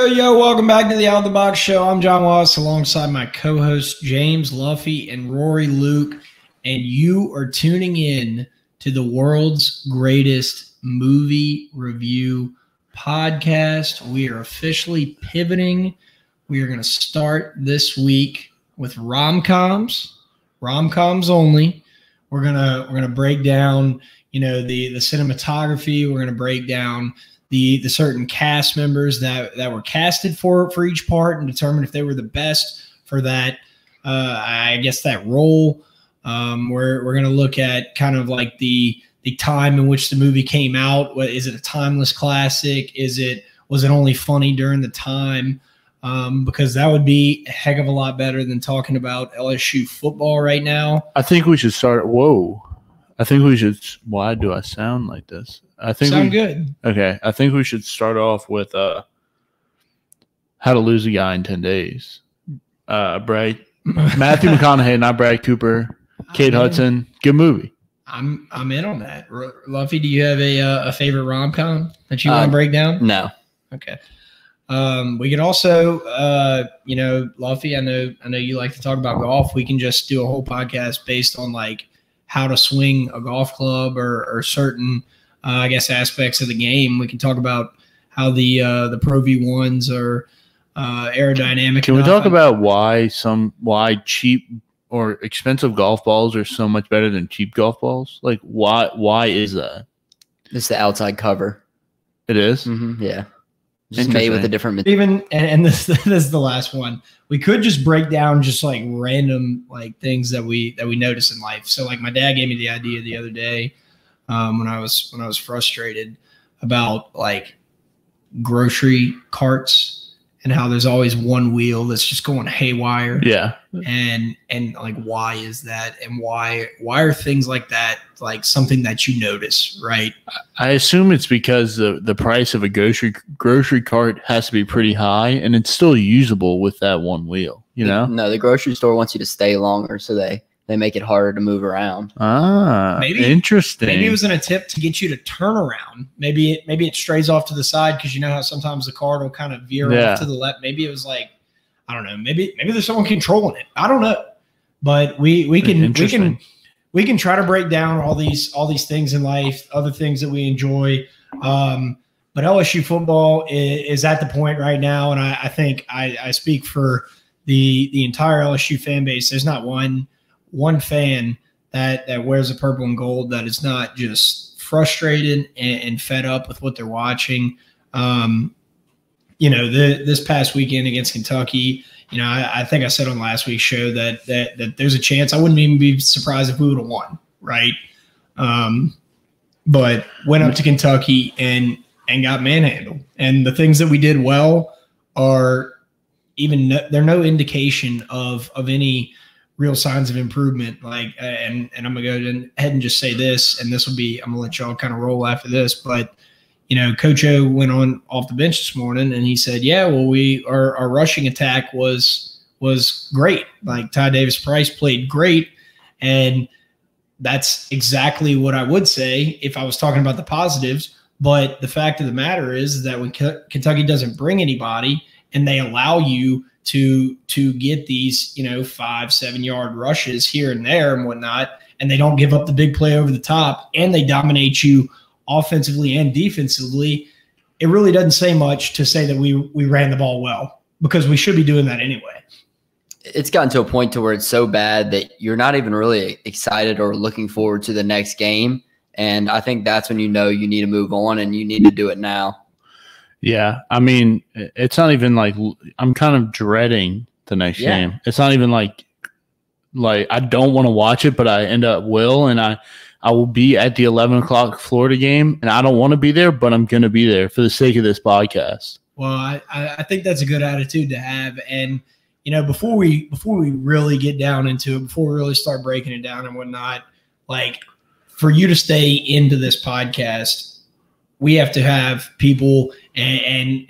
Yo, welcome back to the Out of the Box Show. I'm John Wallace alongside my co-hosts James Luffy and Rory Luke, and you are tuning in to the world's greatest movie review podcast. We are officially pivoting. We are going to start this week with rom-coms only. We're gonna break down, the cinematography. We're gonna break down the certain cast members that were casted for each part and determine if they were the best for that, that role. We're going to look at kind of like the time in which the movie came out. Is it a timeless classic? Was it only funny during the time? Because that would be a heck of a lot better than talking about LSU football right now. I think we should start. Whoa. Why do I sound like this? Sound good. Okay. I think we should start off with How to Lose a Guy in 10 Days. Matthew McConaughey, not Brad Cooper. Kate Hudson. Good movie. I'm in on that. Luffy, do you have a favorite rom-com that you want to break down? No. Okay. We could also, Luffy, I know you like to talk about golf. We can just do a whole podcast based on like how to swing a golf club or certain aspects of the game. We can talk about how the Pro V1s are aerodynamic. Can we talk about why cheap or expensive golf balls are so much better than cheap golf balls? Like why is that? It's the outside cover. It is? Mm-hmm, yeah. Just made with a different material. Even and this is the last one. We could just break down just like random like things that we notice in life. So like my dad gave me the idea the other day when I was frustrated about like grocery carts and how there's always one wheel that's just going haywire. Yeah. And like why is that? And why are things like that like something that you notice, right? I assume it's because the price of a grocery cart has to be pretty high and it's still usable with that one wheel, No, the grocery store wants you to stay longer, so they make it harder to move around. Maybe interesting. Maybe it was an attempt to get you to turn around. Maybe it strays off to the side because you know how sometimes the car will kind of veer off to the left. Maybe it was like, I don't know. Maybe there's someone controlling it. I don't know. But we can try to break down all these things in life, other things that we enjoy. But LSU football is at the point right now, and I think I speak for the entire LSU fan base. There's not one fan that wears the purple and gold that is not just frustrated and fed up with what they're watching. This past weekend against Kentucky, I think I said on last week's show that there's a chance. I wouldn't even be surprised if we would have won, right? But went up to Kentucky and got manhandled. And the things that we did well they're no indication of any real signs of improvement. Like, and I'm gonna go ahead and just say this, and I'm gonna let y'all kind of roll after this, but. Coach O went on off the bench this morning and he said, yeah, well, our rushing attack was great. Like Ty Davis-Price played great. And that's exactly what I would say if I was talking about the positives. But the fact of the matter is that when Kentucky doesn't bring anybody and they allow you to get these, 5-7 yard rushes here and there and whatnot, and they don't give up the big play over the top and they dominate you offensively and defensively, it really doesn't say much to say that we ran the ball well because we should be doing that anyway. It's gotten to a point to where it's so bad that you're not even really excited or looking forward to the next game. And I think that's when you need to move on and you need to do it now. Yeah. I mean, it's not even like I'm kind of dreading the next game. It's not even like I don't want to watch it, but I end up will, and I will be at the 11 o'clock Florida game, and I don't want to be there, but I'm going to be there for the sake of this podcast. Well, I think that's a good attitude to have. And, before we really get down into it, before we really start breaking it down and whatnot, like for you to stay into this podcast, we have to have people and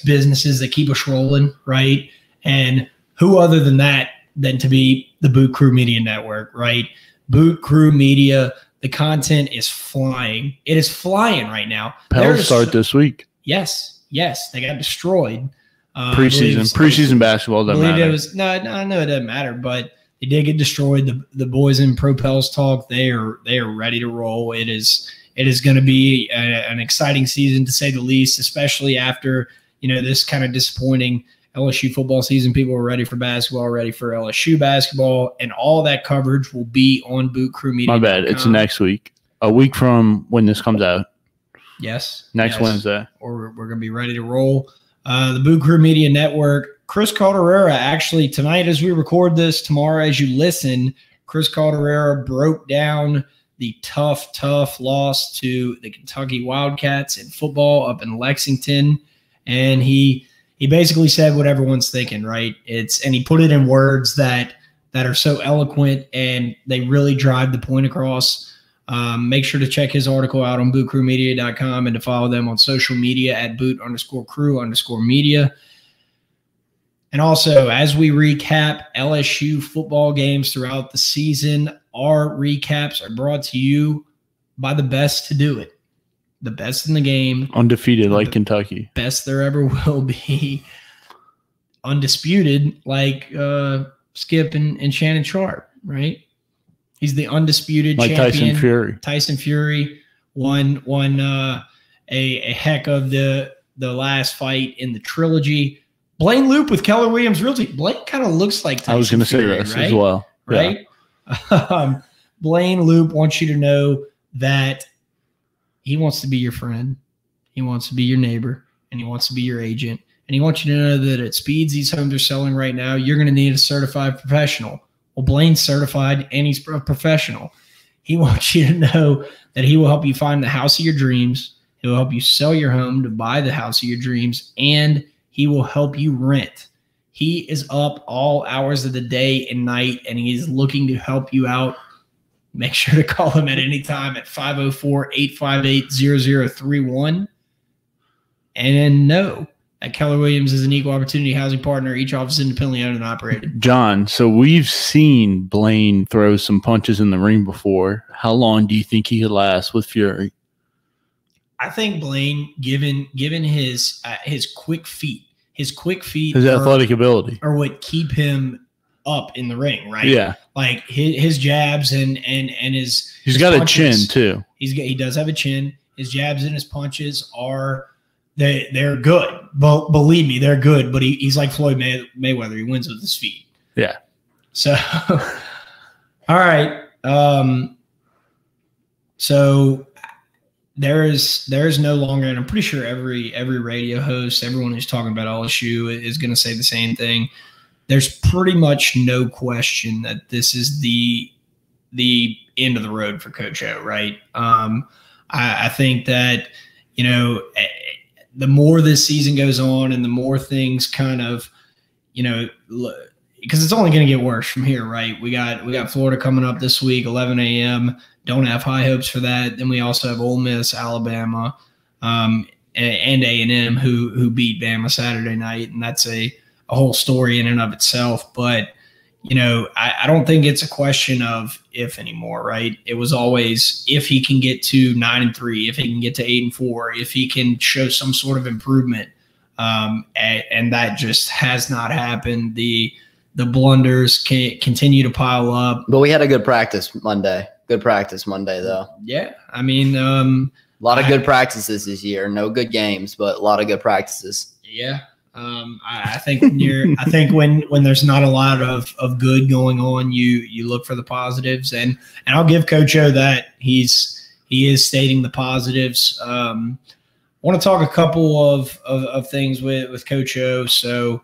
businesses that keep us rolling, right? And who other than that than to be the Boot Crew Media Network, right? Boot Crew Media, the content is flying. It is flying right now. Pels start this week. Yes. Yes, they got destroyed. Preseason basketball doesn't matter. I know it doesn't matter, but they did get destroyed. The boys in Propels talk. They are ready to roll. It is going to be an exciting season to say the least, especially after this kind of disappointing LSU football season. People are ready for basketball, ready for LSU basketball, and all that coverage will be on Boot Crew Media. My bad. It's next week. A week from when this comes out. Yes. Next Wednesday. Or we're going to be ready to roll. The Boot Crew Media Network. Chris Calderera, actually, tonight as we record this, tomorrow as you listen, Chris Calderera broke down the tough loss to the Kentucky Wildcats in football up in Lexington. And he basically said what everyone's thinking, right? And he put it in words that are so eloquent, and they really drive the point across. Make sure to check his article out on bootcrewmedia.com and to follow them on social media at boot_crew_media. And also, as we recap LSU football games throughout the season, our recaps are brought to you by the best to do it. The best in the game. Undefeated like Kentucky. Best there ever will be. Undisputed like Skip and Shannon Sharp, right? He's the undisputed champion. Tyson Fury won a heck of the last fight in the trilogy. Blaine Loop with Keller Williams Realty. Blaine kind of looks like Tyson I was going to say this as well. Right? Yeah. Blaine Loop wants you to know that he wants to be your friend. He wants to be your neighbor. And he wants to be your agent. And he wants you to know that at speeds these homes are selling right now, you're going to need a certified professional. Well, Blaine's certified and he's a professional. He wants you to know that he will help you find the house of your dreams. He will help you sell your home to buy the house of your dreams, and he will help you rent. He is up all hours of the day and night, and he's looking to help you out. Make sure to call him at any time at 504-858-0031. And know that Keller Williams is an equal opportunity housing partner. Each office independently owned and operated. John, so we've seen Blaine throw some punches in the ring before. How long do you think he could last with Fury? I think Blaine, given his quick feet, his athletic ability, are what keep him up in the ring, right? Yeah, like his jabs and his. He's his got punches, a chin too. He does have a chin. His jabs and his punches are they're good. But believe me, they're good. But he's like Floyd Mayweather. He wins with his feet. Yeah. So, all right. So. There is no longer, and I'm pretty sure every radio host, everyone who's talking about LSU is going to say the same thing. There's pretty much no question that this is the end of the road for Coach O, right? I think that, the more this season goes on and the more things kind of, because it's only going to get worse from here, right? We got Florida coming up this week, 11 a.m. Don't have high hopes for that. Then we also have Ole Miss, Alabama, and A&M who beat Bama Saturday night, and that's a whole story in and of itself. But I don't think it's a question of if anymore, right? It was always if he can get to 9-3, if he can get to 8-4, if he can show some sort of improvement, and that just has not happened. The blunders continue to pile up. But we had a good practice Monday. Good practice Monday, though. Yeah, I mean, a lot of good practices this year. No good games, but a lot of good practices. Yeah, I think when there's not a lot of good going on, you look for the positives, and I'll give Coach O that he is stating the positives. I want to talk a couple of things with Coach O. So.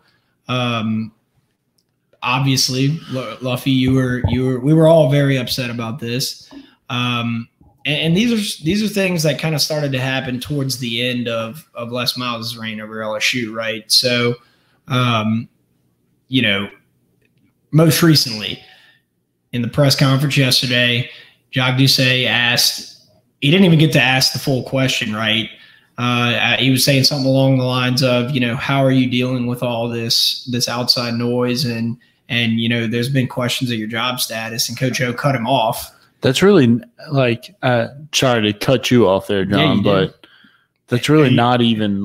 Obviously, Luffy, we were all very upset about this, and these are things that kind of started to happen towards the end of Les Miles' reign over LSU, right? So, most recently in the press conference yesterday, Jacques Doucet asked. He didn't even get to ask the full question, right? He was saying something along the lines of, how are you dealing with all this outside noise and there's been questions of your job status, and Coach O cut him off. That's really sorry to cut you off there, John, but that's really not even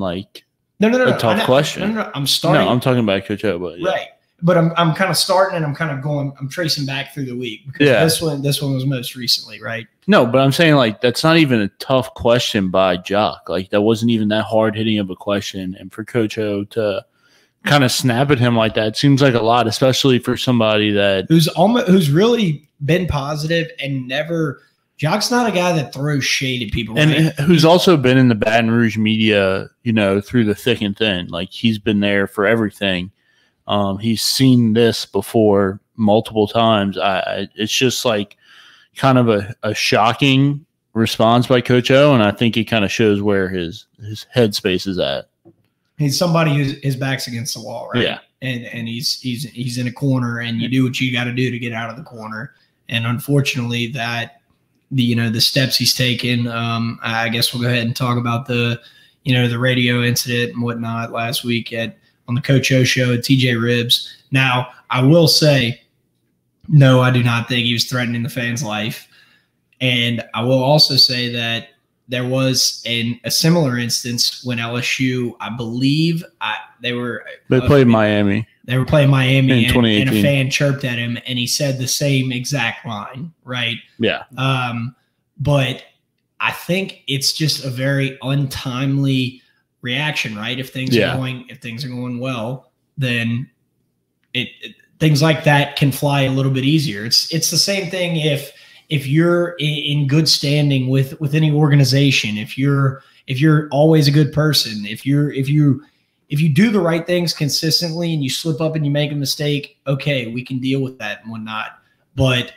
a tough question. No, I'm starting. No, I'm talking about Coach O, but yeah. Right. But I'm kind of starting and I'm kind of going. I'm tracing back through the week because this one was most recently, right? No, but I'm saying like that's not even a tough question by Jock. Like that wasn't even that hard hitting of a question, and for Coach O to kind of snap at him like that seems like a lot, especially for somebody who's really been positive and never. Jock's not a guy that throws shade at people, and right? Who's also been in the Baton Rouge media, through the thick and thin. Like he's been there for everything. He's seen this before multiple times. It's just like kind of a shocking response by Coach O, and I think it kind of shows where his headspace is at. He's somebody his back's against the wall, right? Yeah, and he's in a corner, and you do what you got to do to get out of the corner. And unfortunately, that the steps he's taken. I guess we'll go ahead and talk about the radio incident and whatnot last week on the Coach O show at TJ Ribs. Now, I will say, no, I do not think he was threatening the fans' life. And I will also say that there was a similar instance when LSU, I believe, they played Miami. They were playing Miami, in 2018. And a fan chirped at him, and he said the same exact line, right? Yeah. But I think it's just a very untimely reaction, right? If things are going well, then things like that can fly a little bit easier. It's the same thing if you're in good standing with any organization, if you're always a good person, if you do the right things consistently and you slip up and you make a mistake, okay, we can deal with that and whatnot. But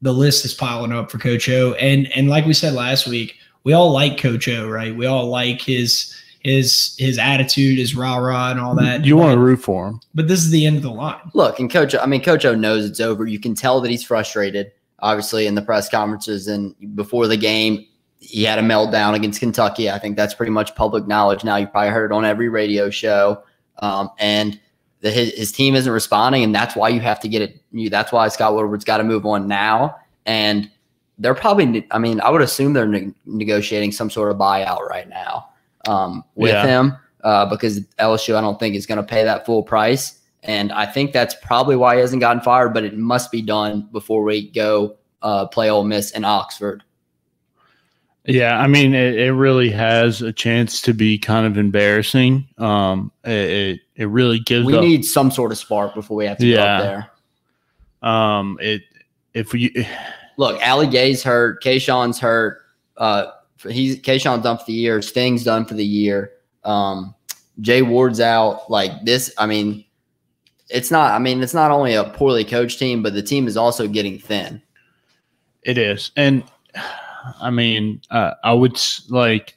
the list is piling up for Coach O. And like we said last week, we all like Coach O, right? We all like his attitude, his rah-rah and all that. You want to root for him. But this is the end of the line. Look, and Coach O knows it's over. You can tell that he's frustrated, obviously, in the press conferences and before the game. He had a meltdown against Kentucky. I think that's pretty much public knowledge now. You probably heard it on every radio show. And his team isn't responding, and that's why you have to get it. That's why Scott Woodward's got to move on now. And they're probably – I mean, I would assume they're negotiating some sort of buyout right now with him because LSU I don't think is going to pay that full price. And I think that's probably why he hasn't gotten fired, but it must be done before we go play Ole Miss in Oxford. Yeah, I mean, it really has a chance to be kind of embarrassing. It really gives. We need some sort of spark before we have to go up there. Look, Ali Gay's hurt, Kayshawn's hurt. Kayshawn's done for the year. Sting's done for the year. Jay Ward's out. Like this, I mean, it's not only a poorly coached team, but the team is also getting thin. It is, and. I mean, I would like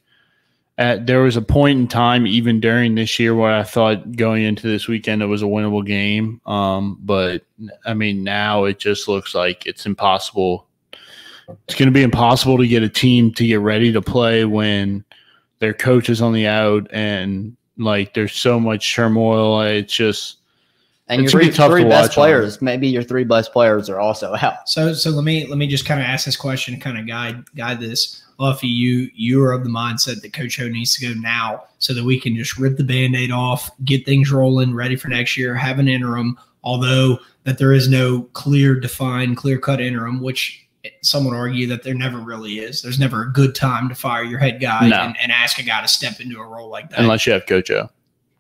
there was a point in time even during this year where I thought going into this weekend it was a winnable game. But I mean, now it just looks like it's impossible. It's going to be impossible to get a team to get ready to play when their coach is on the out and like there's so much turmoil. It's just. And your three best players, maybe your three best players are also out. So let me just kind of ask this question, kind of guide this. Luffy, you are of the mindset that Coach O needs to go now so that we can just rip the Band-Aid off, get things rolling, ready for next year, have an interim, although that there is no clear-cut interim, which some would argue that there never really is. There's never a good time to fire your head guy and ask a guy to step into a role like that. Unless you have Coach O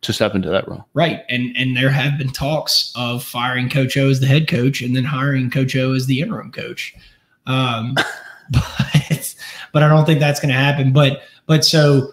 to step into that role. Right. And there have been talks of firing Coach O as the head coach and then hiring Coach O as the interim coach. But I don't think that's going to happen. But so,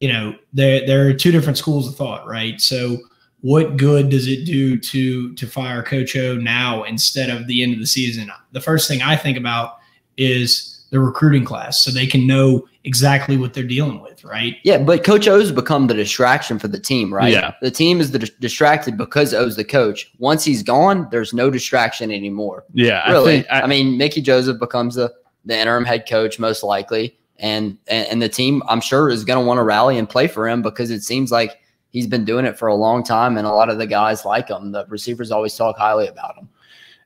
there are two different schools of thought, right? So what good does it do to fire Coach O now instead of the end of the season? The first thing I think about is the recruiting class so they can know exactly what they're dealing with, right? Yeah, but Coach O's become the distraction for the team, right? Yeah. The team is distracted because O's the coach. Once he's gone, there's no distraction anymore. Yeah, really. I mean, Mickey Joseph becomes the interim head coach most likely, and the team, I'm sure, is going to want to rally and play for him because it seems like he's been doing it for a long time, and a lot of the guys like him. The receivers always talk highly about him.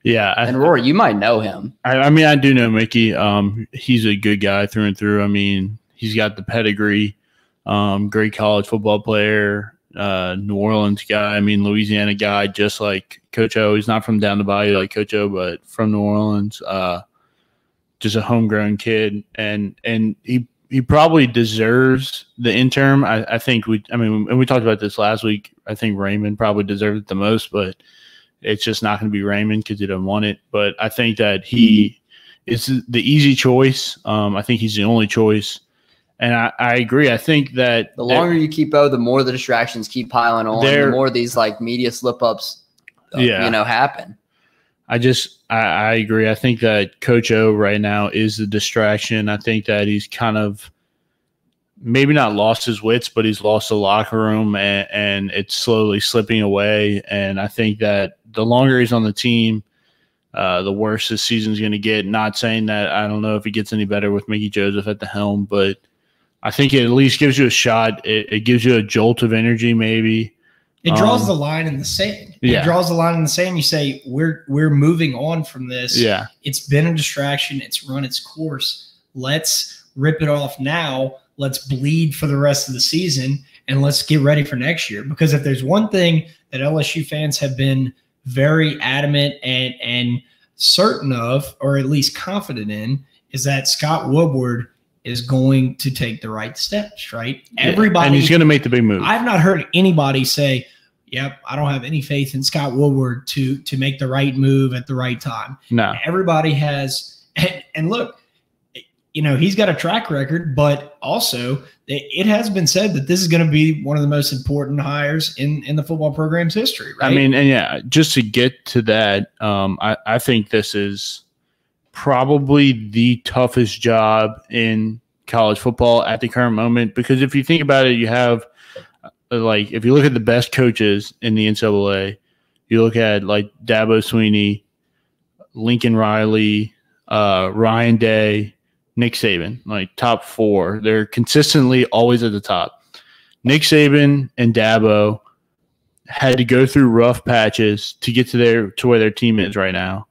Yeah. And Rory, you might know him. I mean, I do know Mickey. He's a good guy through and through. I mean, he's got the pedigree. great college football player, New Orleans guy. I mean, Louisiana guy, just like Coach O. He's not from down the bayou like Coach O, but from New Orleans. Just a homegrown kid, and he probably deserves the interim. I think we talked about this last week. I think Raymond probably deserved it the most, but it's just not going to be Raymond because he didn't want it. But I think that he is the easy choice. I think he's the only choice. And I agree. I think that the longer you keep O, the more the distractions keep piling on, the more these like media slip ups, happen. I agree. I think that Coach O right now is the distraction. I think that he's kind of maybe not lost his wits, but he's lost the locker room, and it's slowly slipping away. And I think that the longer he's on the team, the worse this season's going to get. Not saying that I don't know if it gets any better with Mickey Joseph at the helm, but I think it at least gives you a shot. It gives you a jolt of energy maybe. It draws the line in the sand. Yeah. It draws the line in the sand. You say, we're moving on from this. Yeah. It's been a distraction. It's run its course. Let's rip it off now. Let's bleed for the rest of the season, and let's get ready for next year. Because if there's one thing that LSU fans have been very adamant and certain of, or at least confident in, is that Scott Woodward is going to take the right steps, right? Yeah. Everybody, and he's going to make the big move. I've not heard anybody say, yep, I don't have any faith in Scott Woodward to make the right move at the right time. No. Everybody has, and look, he's got a track record, but also it has been said that this is going to be one of the most important hires in the football program's history, right? I mean, and yeah, just to get to that, I think this is probably the toughest job in college football at the current moment, because if you think about it, you have if you look at the best coaches in the NCAA, you look at like Dabo Swinney, Lincoln Riley, Ryan Day, Nick Saban, like top four. They're consistently always at the top. Nick Saban and Dabo had to go through rough patches to get to where their team is right now.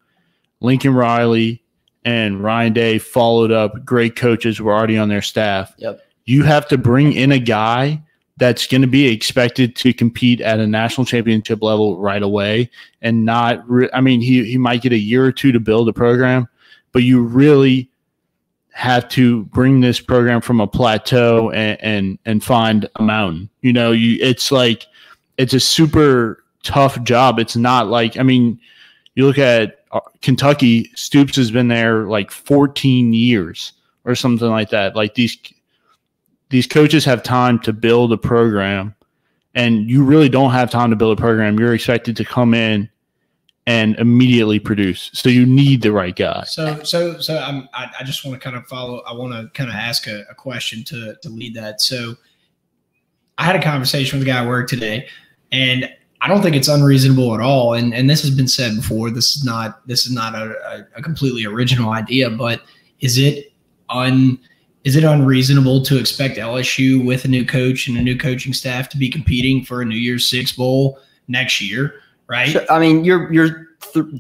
Lincoln Riley and Ryan Day followed up. Great coaches who were already on their staff. Yep. You have to bring in a guy that's going to be expected to compete at a national championship level right away, and not he might get a year or two to build a program, but you really have to bring this program from a plateau and find a mountain. It's a super tough job. It's not you look at Kentucky. Stoops has been there like 14 years or something like that. Like these coaches have time to build a program, and you really don't have time to build a program. You're expected to come in and immediately produce. So you need the right guy. So I just want to kind of follow. I want to kind of ask a question to lead that. So I had a conversation with a guy at work today, and I don't think it's unreasonable at all. And this has been said before. This is not a completely original idea, but is it unreasonable to expect LSU with a new coach and a new coaching staff to be competing for a New Year's Six bowl next year? Right. So, I mean, you're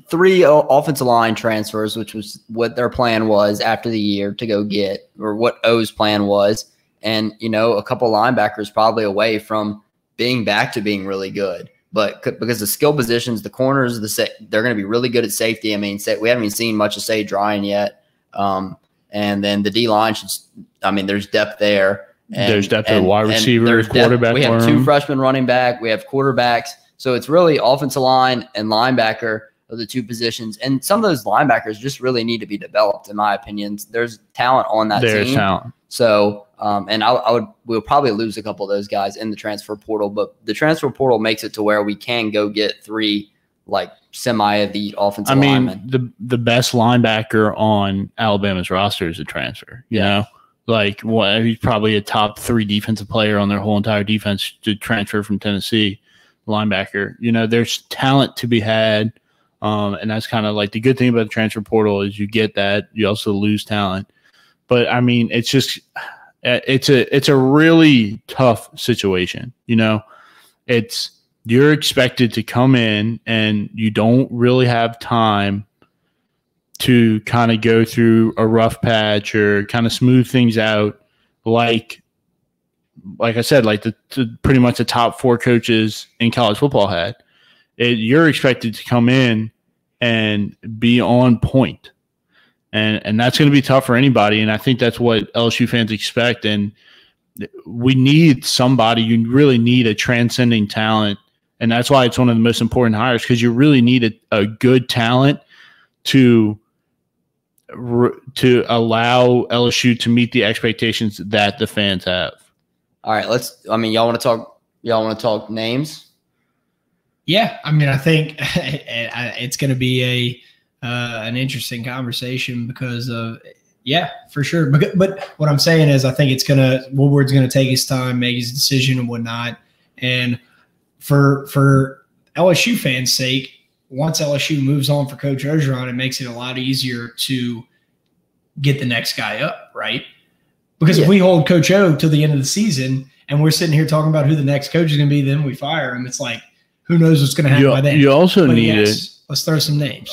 three offensive line transfers, which was what their plan was after the year to go get, or what O's plan was. And, a couple linebackers probably away from being back to being really good. But because the skill positions, the corners, they're going to be really good at safety. I mean, we haven't even seen much of Sage Ryan yet. And then the D-line there's depth there. There's depth at wide receiver, quarterback. We have two freshmen running back. We have quarterbacks. So it's really offensive line and linebacker are the two positions. And some of those linebackers just really need to be developed, in my opinion. There's talent on that team. There's talent. So, and we'll probably lose a couple of those guys in the transfer portal, but the transfer portal makes it to where we can go get three semi-elite offensive linemen. The best linebacker on Alabama's roster is a transfer, you know? He's probably a top 3 defensive player on their whole entire defense to transfer from Tennessee. Linebacker, there's talent to be had, and that's kind of the good thing about the transfer portal is you get that, you also lose talent. But it's just it's a really tough situation. You're expected to come in and you don't really have time to kind of go through a rough patch or kind of smooth things out like like I said, like pretty much the top 4 coaches in college football had. You're expected to come in and be on point. And that's going to be tough for anybody. And I think that's what LSU fans expect. And we need somebody. You really need a transcending talent. And that's why it's one of the most important hires, because you really need a good talent to allow LSU to meet the expectations that the fans have. All right, y'all want to talk names? Yeah, I mean, I think it's going to be an interesting conversation because of, yeah, for sure. But what I'm saying is, I think Woodward's going to take his time, make his decision and whatnot. And for LSU fans' sake, once LSU moves on for Coach Orgeron, it makes it a lot easier to get the next guy up, right? Because if we hold Coach O till the end of the season and we're sitting here talking about who the next coach is going to be, then we fire him. It's like, who knows what's going to happen by then? You also need it. Let's throw some names.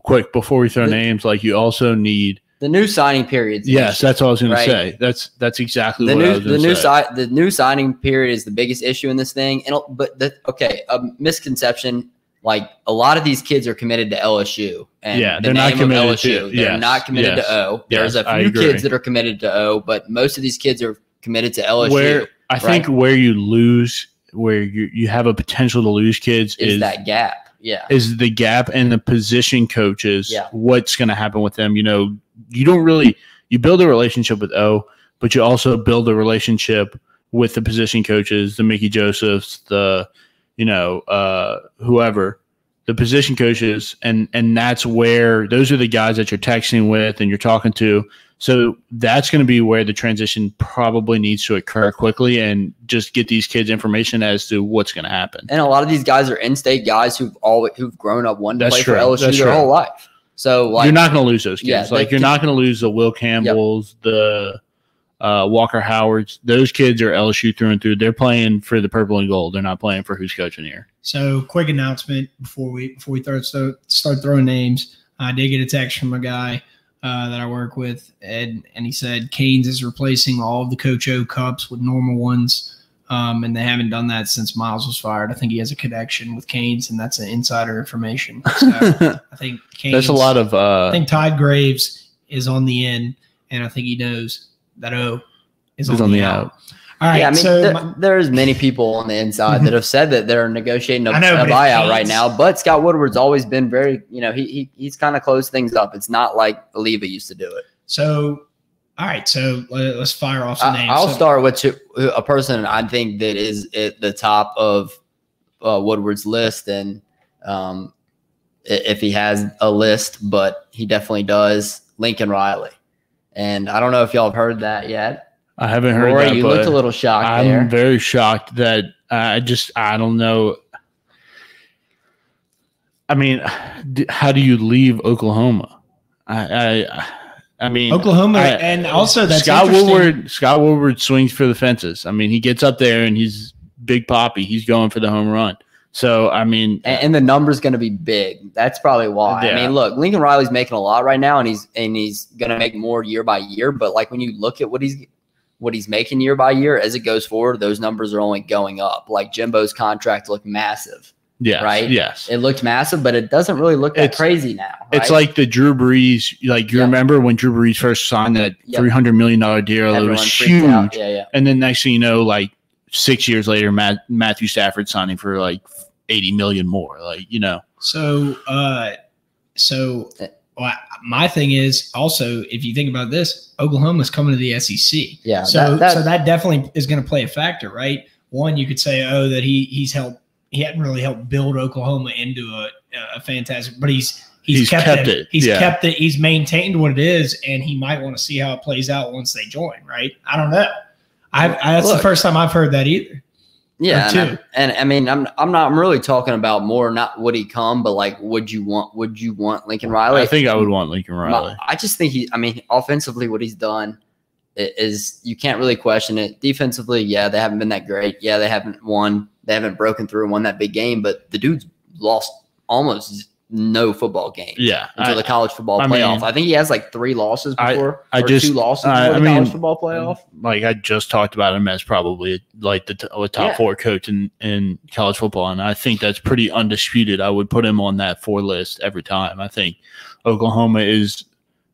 Quick, before we throw names, like you also need the new signing period. Yes, that's what I was going to say. That's exactly what I was going to say. The new signing period is the biggest issue in this thing. A misconception. Like, a lot of these kids are committed to LSU, and they're not committed to. They're not committed to O. There's a few kids that are committed to O, but most of these kids are committed to LSU. I think where you lose, where you have a potential to lose kids is that gap. Yeah, is the gap and the position coaches. Yeah. What's going to happen with them? You don't really you build a relationship with O, but you also build a relationship with the position coaches, the Mickey Josephs, the whoever, the position coaches, and that's where those are the guys that you're texting with and you're talking to. So that's going to be where the transition probably needs to occur quickly and just get these kids information as to what's going to happen. And a lot of these guys are in-state guys who've grown up wanting to play for LSU their whole life. So you're not going to lose those kids. You're not going to lose the Will Campbells, the Walker Howards. Those kids are LSU through and through. They're playing for the purple and gold. They're not playing for who's coaching here. So, quick announcement before we start throwing names. I did get a text from a guy that I work with, Ed, and he said Canes is replacing all of the Coach O cups with normal ones, and they haven't done that since Miles was fired. I think he has a connection with Canes, and that's an insider information. So I think Canes. There's a lot of. I think Tide Graves is on the in, and I think he knows that O is on the out. All right. Yeah, I mean, there's many people on the inside that have said that they're negotiating a buyout right now. But Scott Woodward's always been very, he's kind of closed things up. It's not like Oliva used to do it. So, all right. So let's fire off some names. I'll start with a person I think that is at the top of Woodward's list, and if he has a list, but he definitely does, Lincoln Riley. And I don't know if y'all have heard that yet. I haven't heard Rory, that. You looked a little shocked there. I'm very shocked that I don't know. I mean, how do you leave Oklahoma? I mean, Oklahoma, and also that's Scott Woodward swings for the fences. I mean, he gets up there and he's Big Papi. He's going for the home run. So, I mean, and the number's going to be big. That's probably why. Yeah. I mean, look, Lincoln Riley's making a lot right now, and he's going to make more year by year. But like when you look at what he's making year by year as it goes forward, those numbers are only going up. Like Jimbo's contract looked massive. Yeah. Right. Yes. It looked massive, but it doesn't really look that crazy now. Right? It's like the Drew Brees. Like you remember when Drew Brees first signed that $300 million deal? It was huge. Yeah. And then next thing you know, like 6 years later, Matthew Stafford signing for like $80 million more. So my thing is also, if you think about this, Oklahoma's coming to the SEC. Yeah. So that definitely is going to play a factor, right? One, you could say, that he hadn't really helped build Oklahoma into a fantastic, but he's kept it. He's kept it. He's maintained what it is, and he might want to see how it plays out once they join, right? I don't know. That's the first time I've heard that either. Yeah, and I mean, I'm really talking about more not would he come, but like would you want Lincoln Riley? I think I would want Lincoln Riley. I just think offensively what he's done is you can't really question it. Defensively, they haven't been that great. Yeah, they haven't broken through and won that big game, but the dude's lost almost no football games. Yeah, until the college football playoff. I think he has like 3 losses before. 2 losses before the college football playoff. Like I just talked about him as probably like the top 4 coach in college football, and I think that's pretty undisputed. I would put him on that 4 list every time. I think Oklahoma is.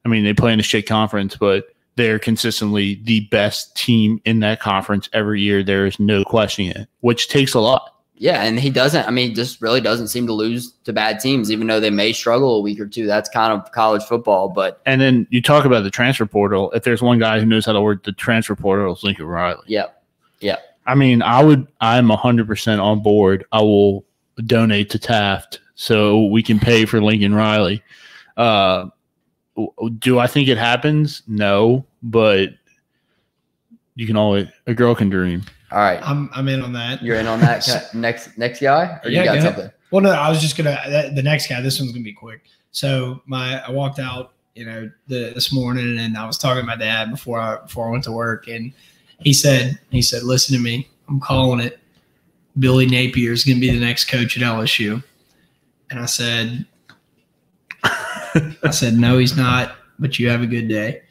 I mean, they play in a shit conference, but they're consistently the best team in that conference every year. There is no questioning it, which takes a lot. Yeah, and he doesn't – I mean, just really doesn't seem to lose to bad teams, even though they may struggle a week or two. That's kind of college football. And then you talk about the transfer portal. If there's one guy who knows how to work the transfer portal, it's Lincoln Riley. Yep. I mean, I'm 100% on board. I will donate to Taft so we can pay for Lincoln Riley. Do I think it happens? No, but you can always – a girl can dream. All right, I'm in on that. You're in on that. next guy, or you got something? Well, no, I was just gonna the next guy. This one's gonna be quick. So I walked out, this morning, and I was talking to my dad before I went to work, and he said, listen to me, I'm calling it. Billy Napier is gonna be the next coach at LSU, and I said, no, he's not. But you have a good day.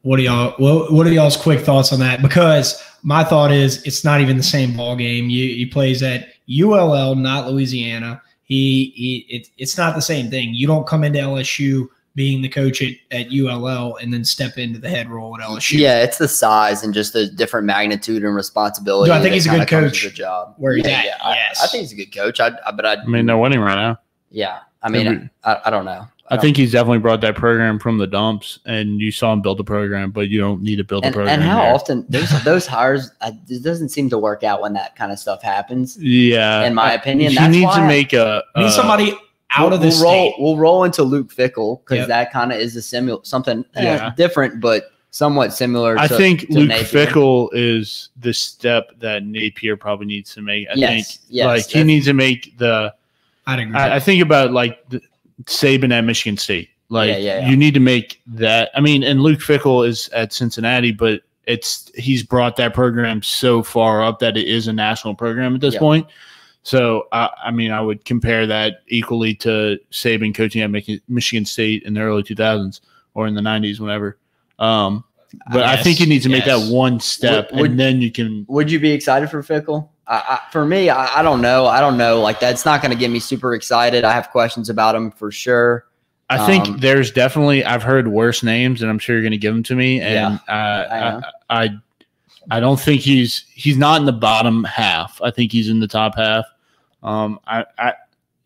What are y'all's quick thoughts on that? Because my thought is it's not even the same ball game. He plays at ULL, not Louisiana. It's not the same thing. You don't come into LSU being the coach at ULL and then step into the head role at LSU. Yeah, it's the size and just the different magnitude and responsibility. I think he's a good coach. The job. Where he's at. Yes. I think he's a good coach. I mean, they're winning right now. Yeah. I mean, I don't know. I think he's definitely brought that program from the dumps, and you saw him build a program, but you don't need to build a program. And how often those hires, it doesn't seem to work out when that kind of stuff happens. Yeah, in my opinion, you need to make need somebody out of the state. We'll roll into Luke Fickell because that kind of is something different, but somewhat similar. I think Luke Fickell is the step that Napier probably needs to make. I think he needs to make the. I'd agree. I think about like Saban at Michigan State. You need to make that. I mean, and Luke Fickell is at Cincinnati, but he's brought that program so far up that it is a national program at this point. So, I mean, I would compare that equally to Saban coaching at Michigan State in the early 2000s or in the 90s, whenever. But I think you need to make that one step, and then you can. Would you be excited for Fickell? For me, I don't know. Like, that's not going to get me super excited. I have questions about him for sure. I think there's definitely – I've heard worse names, and I'm sure you're going to give them to me. And I don't think he's not in the bottom half. I think he's in the top half.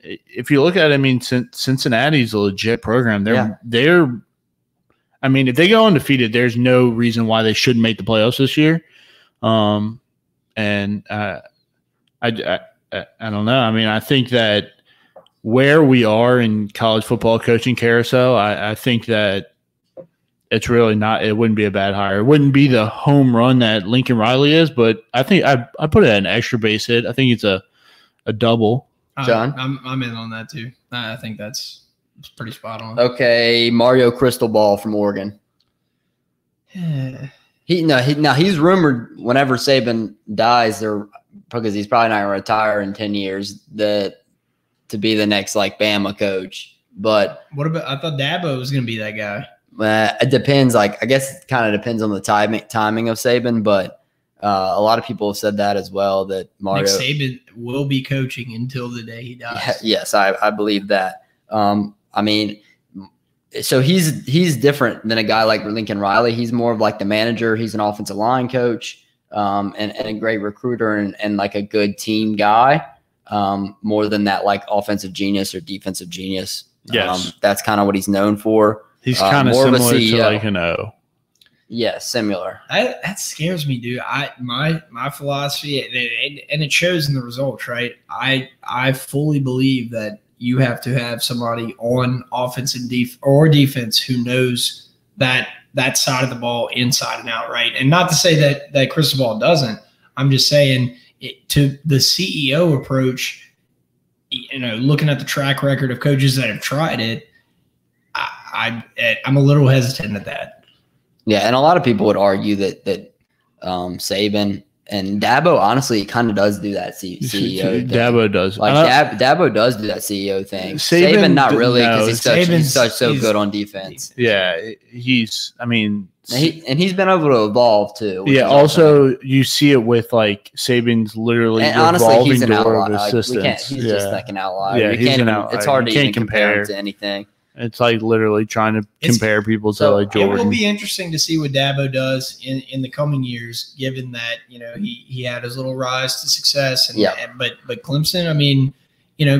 If you look at it, I mean, Cincinnati's a legit program. They're I mean, if they go undefeated, there's no reason why they shouldn't make the playoffs this year. And I don't know. I mean, I think that where we are in college football coaching carousel, I think that it's really not. It wouldn't be a bad hire. It wouldn't be the home run that Lincoln Riley is, but I think I put it at an extra base hit. I think it's a double. John, I'm in on that too. I think that's pretty spot on. Okay, Mario Cristobal from Oregon. He's rumored whenever Saban dies, because he's probably not going to retire in 10 years, to be the next like Bama coach. But what about? I thought Dabo was going to be that guy. It depends. Like, I guess it kind of depends on the timing of Saban, but a lot of people have said that as well. That Mario Nick Saban will be coaching until the day he dies. Yes, I believe that. I mean, so he's different than a guy like Lincoln Riley. He's more of like the manager. He's an offensive line coach, and a great recruiter and like a good team guy, more than that like offensive genius or defensive genius. Yes, that's kind of what he's known for. He's kind of similar to like an O. Yeah, similar. That scares me, dude. My philosophy, and it shows in the results, right? I fully believe that you have to have somebody on offense and defense who knows that side of the ball inside and out, right? And not to say that Cristobal doesn't. I'm just saying to the CEO approach, looking at the track record of coaches that have tried it, I'm a little hesitant at that. Yeah, and a lot of people would argue that Saban And Dabo honestly kind of does do that CEO thing. Dabo does. Dabo does do that CEO thing. Saban not really, because he's so good on defense. Yeah, he's been able to evolve too. Yeah. Also, you see it with like Saban's literally revolving door of assistants. He's just like an outlier. Yeah, he's an outlier. It's hard to even compare him to anything. It's like literally trying to compare people to like Jordan. It will be interesting to see what Dabo does in the coming years, given that he had his little rise to success. But Clemson, I mean,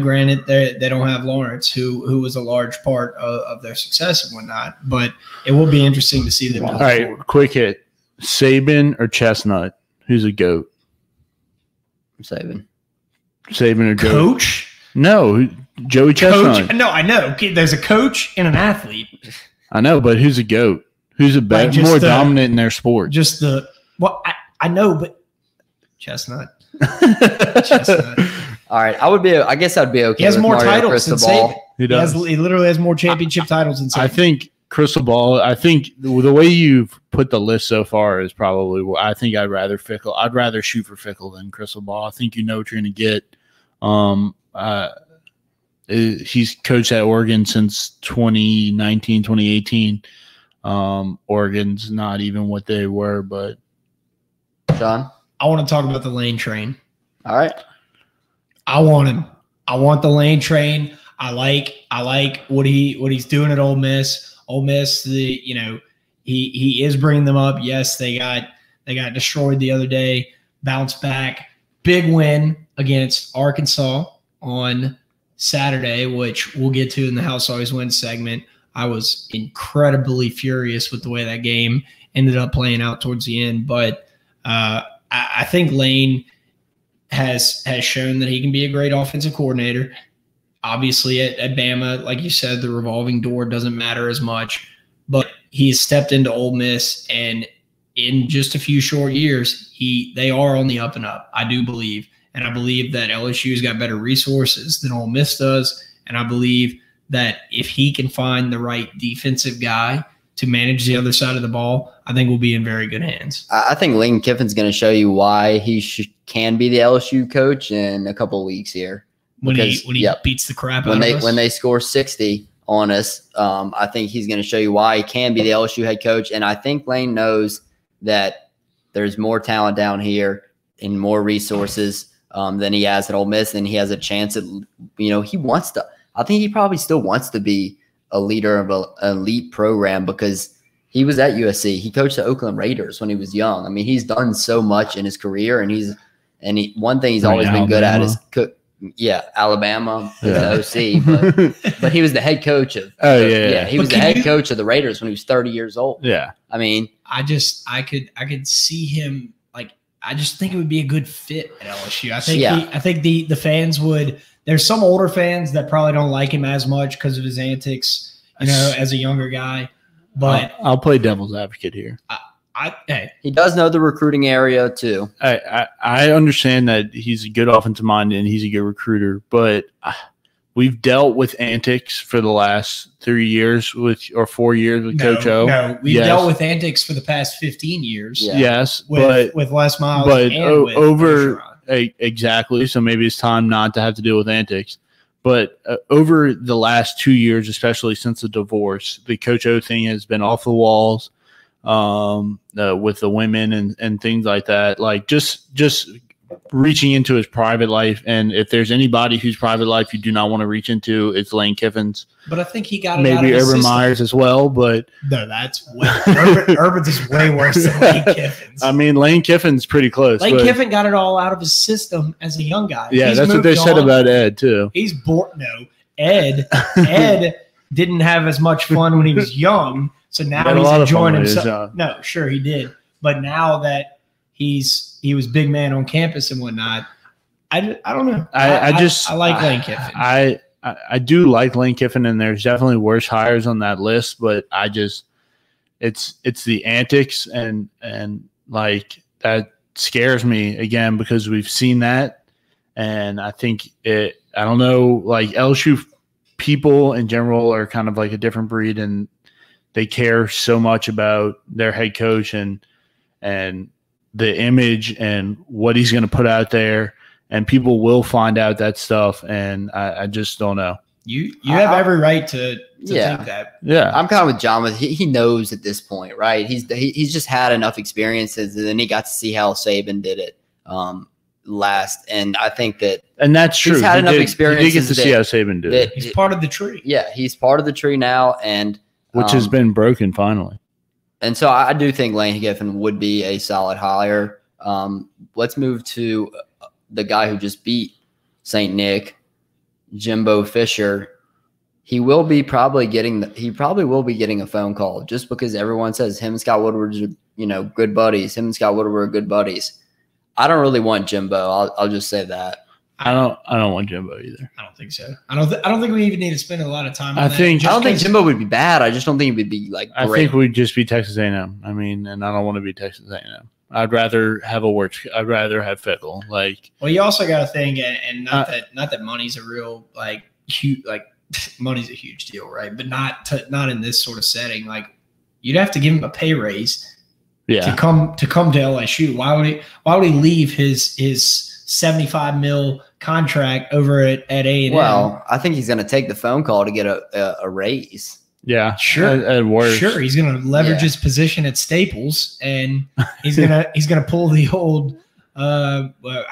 granted they don't have Lawrence, who was a large part of their success and whatnot. But it will be interesting to see them. All right, forward. Quick hit: Saban or Chestnut? Who's a GOAT? Saban or GOAT? Coach? No, Joey Chestnut. Coach? No, I know. There's a coach and an athlete. I know, but who's a GOAT? Who's a more dominant in their sport? I know, but Chestnut. All right, I guess I'd be okay. He has with more Mario titles than Saban. He does. He literally has more championship titles than Saban. I think Cristobal. I think the way you've put the list so far is probably what I think. I'd rather Fickle. I'd rather shoot for Fickle than Cristobal. I think you know what you're going to get. He's coached at Oregon since 2019, 2018. Oregon's not even what they were, but John, I want to talk about the Lane train. All right. I want him. I want the Lane train. I like what he's doing at Ole Miss. Ole Miss, he is bringing them up. Yes, they got destroyed the other day. Bounced back. Big win against Arkansas on Saturday, which we'll get to in the House Always Wins segment. I was incredibly furious with the way that game ended up playing out towards the end. But I think Lane has shown that he can be a great offensive coordinator. Obviously, at Bama, like you said, the revolving door doesn't matter as much. But he has stepped into Ole Miss, and in just a few short years, they are on the up and up, I do believe. And I believe that LSU's got better resources than Ole Miss does. And I believe that if he can find the right defensive guy to manage the other side of the ball, I think we'll be in very good hands. I think Lane Kiffin's going to show you why he can be the LSU coach in a couple of weeks here. When he beats the crap out of us. When they score 60 on us, I think he's going to show you why he can be the LSU head coach. And I think Lane knows that there's more talent down here and more resources than he has at Ole Miss, and he has a chance at, he wants to. I think he probably still wants to be a leader of an elite program because he was at USC. He coached the Oakland Raiders when he was young. I mean, he's done so much in his career, and one thing he's always been good at is Alabama, the OC, but he was the head coach of. He was the head coach of the Raiders when he was 30 years old. Yeah, I mean, I could see him. I just think it would be a good fit at LSU. I think the fans would. There's some older fans that probably don't like him as much because of his antics, as a younger guy. But I'll play devil's advocate here. He does know the recruiting area too. I understand that he's a good offensive mind and he's a good recruiter, but we've dealt with antics for the last 3 years or 4 years with Coach O. No, we've dealt with antics for the past 15 years. Yeah. Yes, with Les Miles, but over exactly. So maybe it's time not to have to deal with antics. But over the last 2 years, especially since the divorce, the Coach O thing has been off the walls with the women and things like that. Like just reaching into his private life, and if there's anybody whose private life you do not want to reach into, it's Lane Kiffin's. But I think he got it maybe out of his Urban system. Meyer's as well, but no, that's way Urban's is way worse than Lane Kiffin's. I mean, Lane Kiffin's pretty close. Lane Kiffin got it all out of his system as a young guy. Yeah, that's what they said about Ed too. He's bored. No, Ed didn't have as much fun when he was young, so now he's enjoying himself. No, sure he did, but now that he was big man on campus and whatnot, I don't know. I like Lane Kiffin. I do like Lane Kiffin, and there's definitely worse hires on that list, but it's the antics and like that scares me again because we've seen that, and I think I don't know, like LSU people in general are kind of like a different breed, and they care so much about their head coach and the image and what he's going to put out there, and people will find out that stuff. And I just don't know. You have every right to think that. Yeah, I'm kind of with John. He knows at this point, right? He's just had enough experiences, and then he got to see how Saban did it last. And I think that's true. He's had enough experiences. He get to see how Saban did it. He's part of the tree. Yeah, he's part of the tree now, and which has been broken finally. And so I do think Lane Kiffin would be a solid hire. Let's move to the guy who just beat St. Nick, Jimbo Fisher. He will be probably getting a phone call just because everyone says him and Scott Woodward are, good buddies. Him and Scott Woodward are good buddies. I don't really want Jimbo. I'll just say that. I don't want Jimbo either. I don't think so. I don't think we even need to spend a lot of time on that. I don't think Jimbo would be bad. I just don't think he would be great. I think we'd just be Texas A&M. I mean, and I don't want to be Texas A&M. I'd rather have I'd rather have Fickle. Well, you also got to think, and not that money's a real huge money's a huge deal, right? But not in this sort of setting. You'd have to give him a pay raise. Yeah. To come to LSU. Why would he leave his $75 million contract over at A&M? Well, I think he's going to take the phone call to get a raise. Yeah, sure. At worst. Sure, he's going to leverage his position at Staples, and he's gonna pull the old. I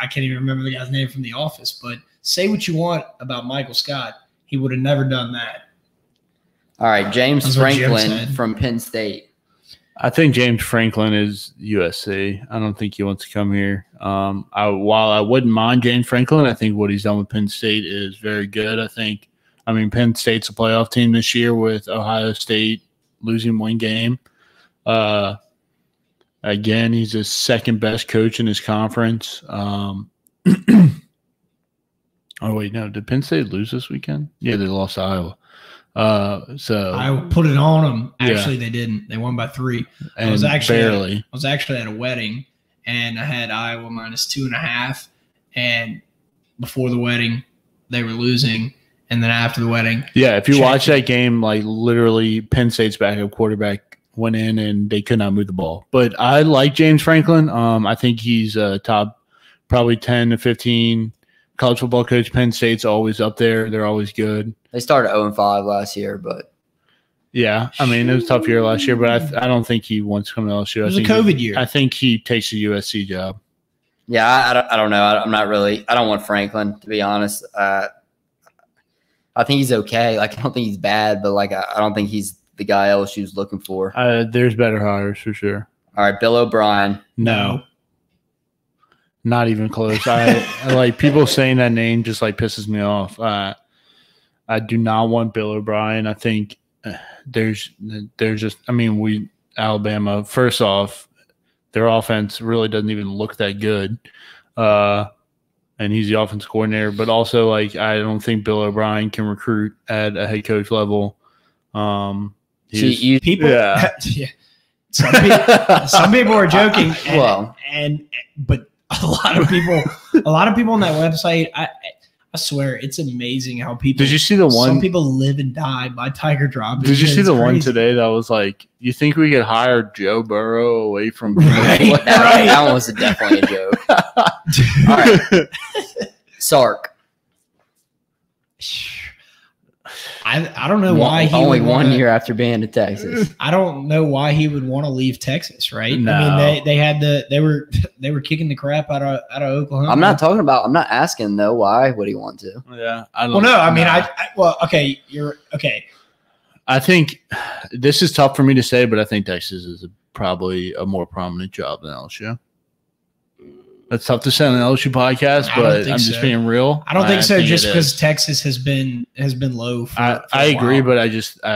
can't even remember the guy's name from The Office, but say what you want about Michael Scott, he would have never done that. All right, James Franklin from Penn State. I think James Franklin is USC. I don't think he wants to come here. While I wouldn't mind James Franklin, I think what he's done with Penn State is very good. Penn State's a playoff team this year with Ohio State losing one game. Again, he's the second best coach in his conference. Oh, wait, no. Did Penn State lose this weekend? Yeah, they lost to Iowa. So I put it on them. Actually, they didn't. They won by 3. I was actually at a wedding, and I had Iowa -2.5. And before the wedding, they were losing. And then after the wedding, if you watch that game, literally Penn State's backup quarterback went in and they could not move the ball. But I like James Franklin. I think he's a top probably 10 to 15 college football coach. Penn State's always up there. They're always good. They started 0-5 last year, but yeah, it was a tough year last year. But I don't think he wants to come to LSU. It was a COVID year. I think he takes a USC job. Yeah, I don't know. I'm not really. I don't want Franklin, to be honest. I think he's okay. I don't think he's bad, but I don't think he's the guy LSU's looking for. There's better hires for sure. All right, Bill O'Brien. No. Not even close. I people saying that name just pisses me off. I do not want Bill O'Brien. I think there's just Alabama, first off, their offense really doesn't even look that good. And he's the offense coordinator, but also I don't think Bill O'Brien can recruit at a head coach level. Some people are joking, but a lot of people on that website, I swear it's amazing how people. Did you see the one? Some people live and die by Tiger Drop. Did you see the one today that was you think we could hire Joe Burrow away from? Right. That one was definitely a joke. All right, Sark. I don't know why he only 1 year after being to Texas. I don't know why he would want to leave Texas, right? No. They were kicking the crap out of Oklahoma. I'm not asking though. Why would he want to? Yeah. Okay, you're okay. I think this is tough for me to say, but I think Texas is probably a more prominent job than LSU. That's tough to say on an LSU podcast, but I'm just being real. I don't think so. Just because Texas has been low. I agree, but I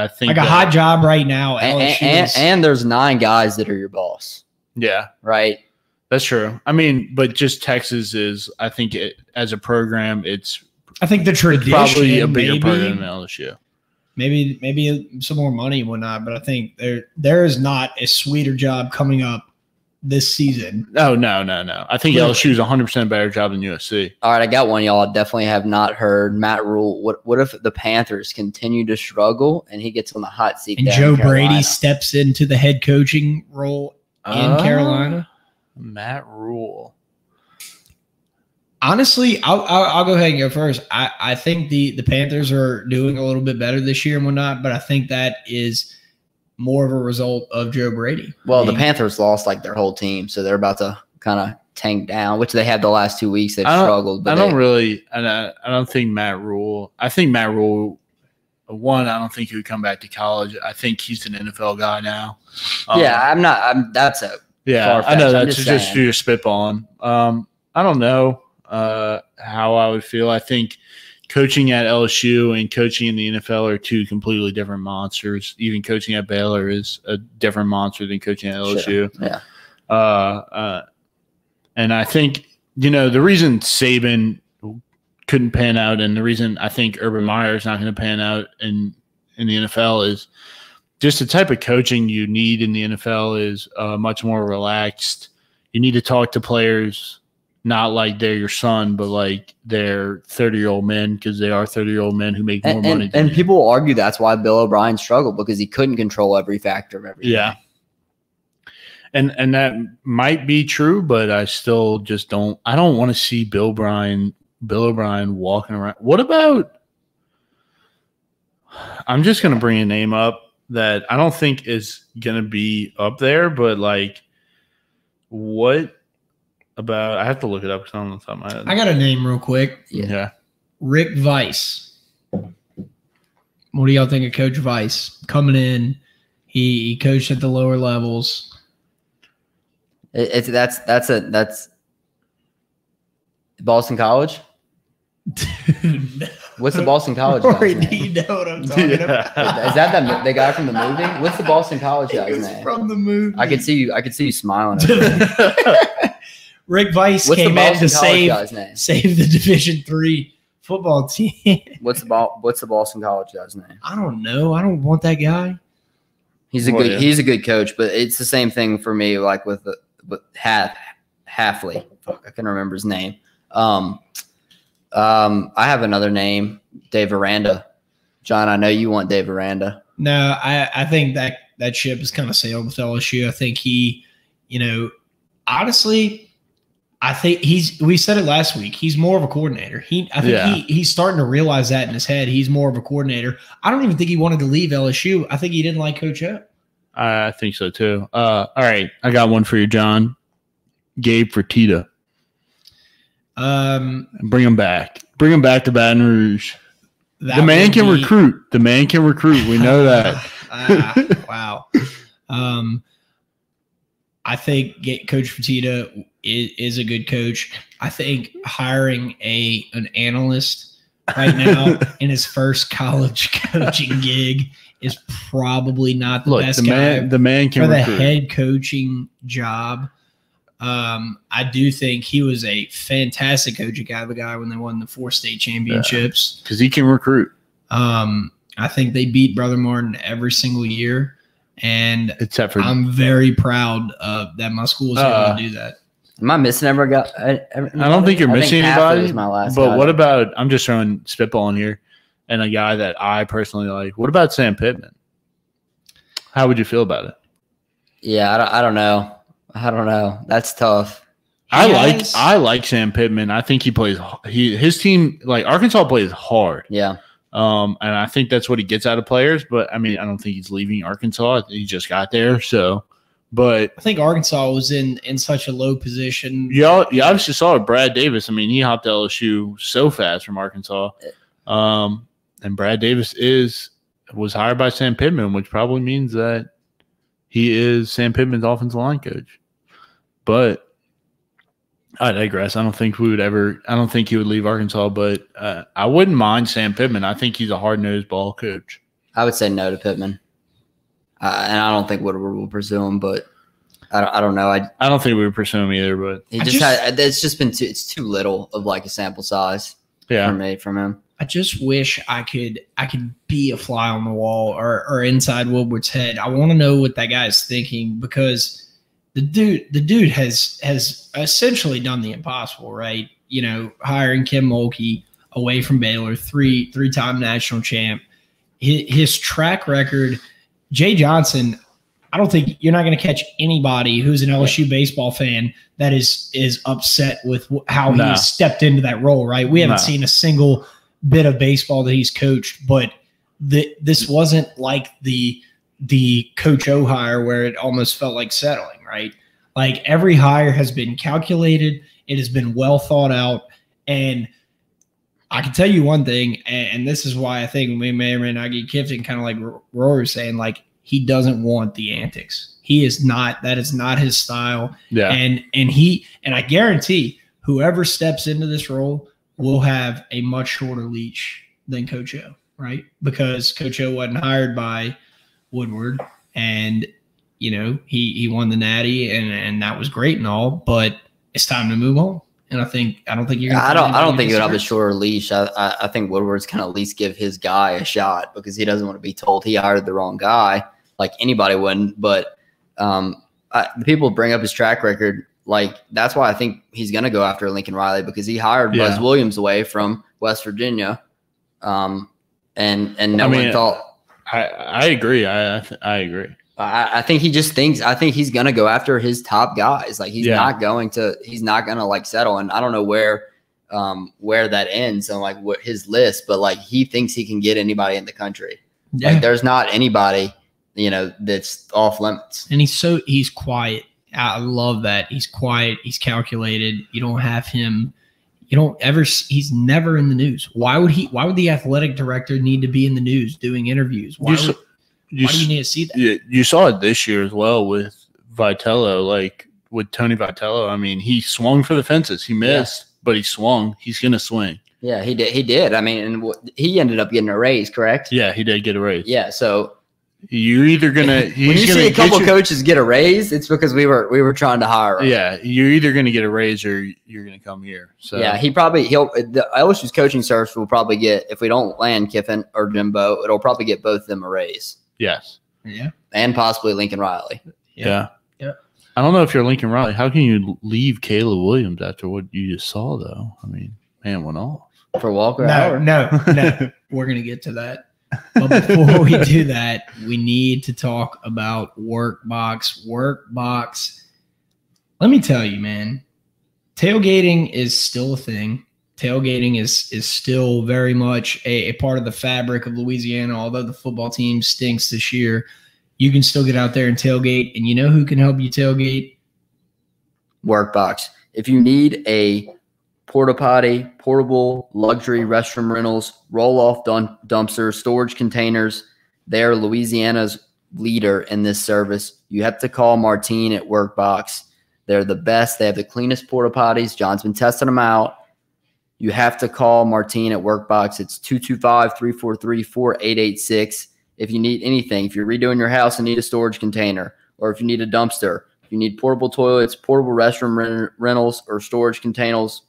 think a hot job right now. And there's 9 guys that are your boss. Yeah, right. That's true. But just Texas is. I think as a program, I think the tradition probably a bigger program than LSU. Maybe some more money and whatnot, but I think there is not a sweeter job coming up this season. Oh, no. I think LSU is 100% better job than USC. All right, I got one, y'all. I definitely have not heard. Matt Rule. What if the Panthers continue to struggle and he gets on the hot seat? And Joe Brady steps into the head coaching role in Carolina? Matt Rule. Honestly, I'll go ahead and go first. I think the Panthers are doing a little bit better this year and whatnot, but I think that is more of a result of Joe Brady. Well, the Panthers lost like their whole team, so they're about to kind of tank down, which they had the last 2 weeks. They've struggled. But I don't think Matt Rule. I think Matt Rule. One, I don't think he would come back to college. I think he's an NFL guy now. That's a yeah. I know that's just your spitballing. I don't know how I would feel. I think coaching at LSU and coaching in the NFL are two completely different monsters. Even coaching at Baylor is a different monster than coaching at LSU. Sure. Yeah. And I think the reason Saban couldn't pan out, and the reason I think Urban Meyer is not going to pan out in the NFL is just the type of coaching you need in the NFL is much more relaxed. You need to talk to players not like they're your son, but like they're 30-year-old men, because they are 30-year-old men who make more money. And people will argue that's why Bill O'Brien struggled, because he couldn't control every factor of everything. Yeah. And that might be true, but I still just don't – I don't want to see Bill O'Brien walking around. What about – I'm just going to bring a name up that I don't think is going to be up there, but like what about – I have to look it up because I'm on the top of my head. I got a name real quick. Yeah. Rick Weiss. What do y'all think of Coach Weiss? Coming in, he coached at the lower levels. That's Boston College. Dude, no. What's the Boston College Corey, guy's do you name? know what I'm talking about? Is that the guy from the movie? What's the Boston College guy's name? From the movie. I could see you smiling. Rick Weiss came in to save the Division III football team. What's the Boston College guy's name? I don't know. I don't want that guy. He's a good coach, but it's the same thing for me. Like with Halfley, I can remember his name. I have another name, Dave Aranda. John, I know you want Dave Aranda. No, I think that ship has kind of sailed with LSU. I think he, honestly, I think we said it last week. He's more of a coordinator. He's starting to realize that in his head. He's more of a coordinator. I don't even think he wanted to leave LSU. I think he didn't like Coach O. I think so too. All right, I got one for you, John. Gabe Fertitta. Bring him back. Bring him back to Baton Rouge. The man can recruit. The man can recruit. We know that. Wow. I think Coach Fertitta is a good coach. I think hiring an analyst right now in his first college coaching gig is probably not the best guy. The man can for the recruit. Head coaching job. I do think he was a fantastic coach at Gavagai when they won the 4 state championships. Because he can recruit. I think they beat Brother Martin every single year. And except for I'm very proud that my school is able to do that. Am I missing I don't think you're missing anybody. But guy. What about – I'm just throwing spitball in here. And a guy that I personally like. What about Sam Pittman? How would you feel about it? Yeah, I don't know. That's tough. I like Sam Pittman. I think he plays. His team, like Arkansas, plays hard. Yeah. And I think that's what he gets out of players. But I mean, I don't think he's leaving Arkansas. He just got there. So, but I think Arkansas was in such a low position. You obviously saw it. Brad Davis. I mean, he hopped LSU so fast from Arkansas. And Brad Davis was hired by Sam Pittman, which probably means that he is Sam Pittman's offensive line coach. But I digress. I don't think he would leave Arkansas, but I wouldn't mind Sam Pittman. I think he's a hard-nosed ball coach. I would say no to Pittman. And I don't think Woodward will pursue him, but I don't know. I don't think we would pursue him either, but it's too little of like a sample size from him. I just wish I could be a fly on the wall or inside Woodward's head. I want to know what that guy is thinking, because the dude has essentially done the impossible, right? Hiring Kim Mulkey away from Baylor, three-time national champ. His track record, Jay Johnson, I don't think you're not going to catch anybody who's an LSU baseball fan that is upset with how he stepped into that role, right? We haven't seen a single bit of baseball that he's coached, but this wasn't like the Coach O hire where it almost felt like settling, right? Like every hire has been calculated. It has been well thought out. And I can tell you one thing, and this is why I think we may or may not get Kiffin, kind of like Rory was saying, like, he doesn't want the antics. That is not his style. Yeah. And I guarantee whoever steps into this role will have a much shorter leash than Coach O, right? Because Coach O wasn't hired by Woodward, and he won the Natty, and that was great and all, but it's time to move on. And I don't think you're. I don't think he would have a shorter leash. I think Woodward's going to at least give his guy a shot because he doesn't want to be told he hired the wrong guy, like anybody wouldn't. But the people bring up his track record. Like, that's why I think he's going to go after Lincoln Riley, because he hired Buzz Williams away from West Virginia. And no one thought. I agree. I agree. I think he just thinks. I think he's going to go after his top guys. Like, he's not going to like settle. And I don't know where that ends on like what his list, but like he thinks he can get anybody in the country. Yeah. Like, there's not anybody, that's off limits. And he's quiet. I love that. He's quiet. He's calculated. You don't have him. He's never in the news. Why would the athletic director need to be in the news doing interviews? Why do you need to see that? You saw it this year as well with Vitello, like with Tony Vitello. I mean, he swung for the fences. He missed, but he swung. He's going to swing. Yeah, he did. I mean, and he ended up getting a raise, correct? Yeah, he did get a raise. Yeah, so you're either gonna when you see a couple coaches get a raise, it's because we were trying to hire him. Yeah, you're either gonna get a raise or you're gonna come here. So yeah, the LSU's coaching service will probably get, if we don't land Kiffin or Jimbo, it'll probably get both of them a raise. Yes. Yeah. And possibly Lincoln Riley. Yeah. I don't know if you're Lincoln Riley. How can you leave Caleb Williams after what you just saw, though? I mean, man went off. For Walker? No. We're going to get to that. But before we do that, we need to talk about Workbox. Workbox. Let me tell you, man, tailgating is still a thing. Tailgating is still very much a part of the fabric of Louisiana. Although the football team stinks this year, you can still get out there and tailgate. And you know who can help you tailgate? Workbox. If you need a porta potty, portable luxury restroom rentals, roll-off dumpsters, storage containers, they're Louisiana's leader in this service. You have to call Martine at Workbox. They're the best. They have the cleanest porta potties. John's been testing them out. You have to call Martine at Workbox. It's 225-343-4886. If you need anything, if you're redoing your house and need a storage container, or if you need a dumpster, if you need portable toilets, portable restroom rentals, or storage containers,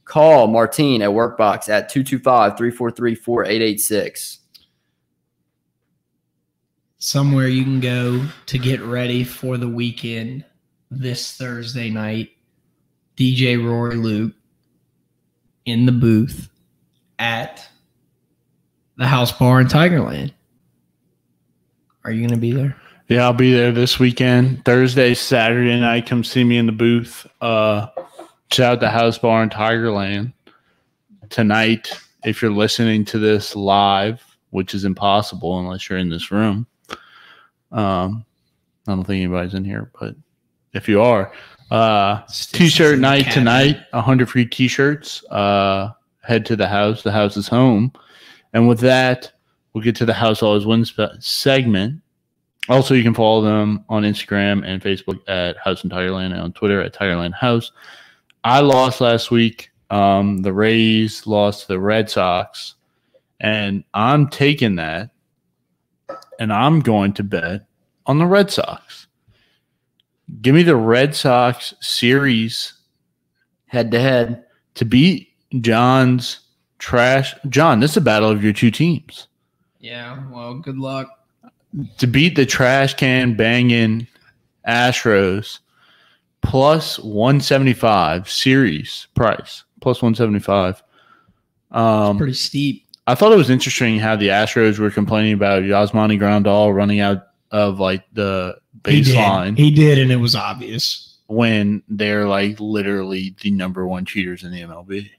call Martine at Workbox at 225-343-4886. Somewhere you can go to get ready for the weekend this Thursday night. DJ Rory Luke in the booth at the House Bar in Tigerland. Are you going to be there? Yeah, I'll be there this weekend. Thursday, Saturday night. Come see me in the booth. Shout out the House Bar in Tigerland. Tonight, if you're listening to this live, which is impossible unless you're in this room. I don't think anybody's in here, but if you are, T-shirt night tonight, 100 free T-shirts. Head to the house. The house is home. And with that, we'll get to the House Always Wins segment. Also, you can follow them on Instagram and Facebook at House in Tigerland, and on Twitter at Tigerland House. I lost last week. The Rays lost to the Red Sox, and I'm taking that, and I'm going to bet on the Red Sox. Give me the Red Sox series head-to-head to beat John's trash. John, this is a battle of your two teams. Yeah, well, good luck. To beat the trash can banging Astros, plus 175 series price, plus 175. It's pretty steep. I thought it was interesting how the Astros were complaining about Yasmani Grandal running out of like the baseline. He did, and it was obvious when they're like literally the number one cheaters in the MLB.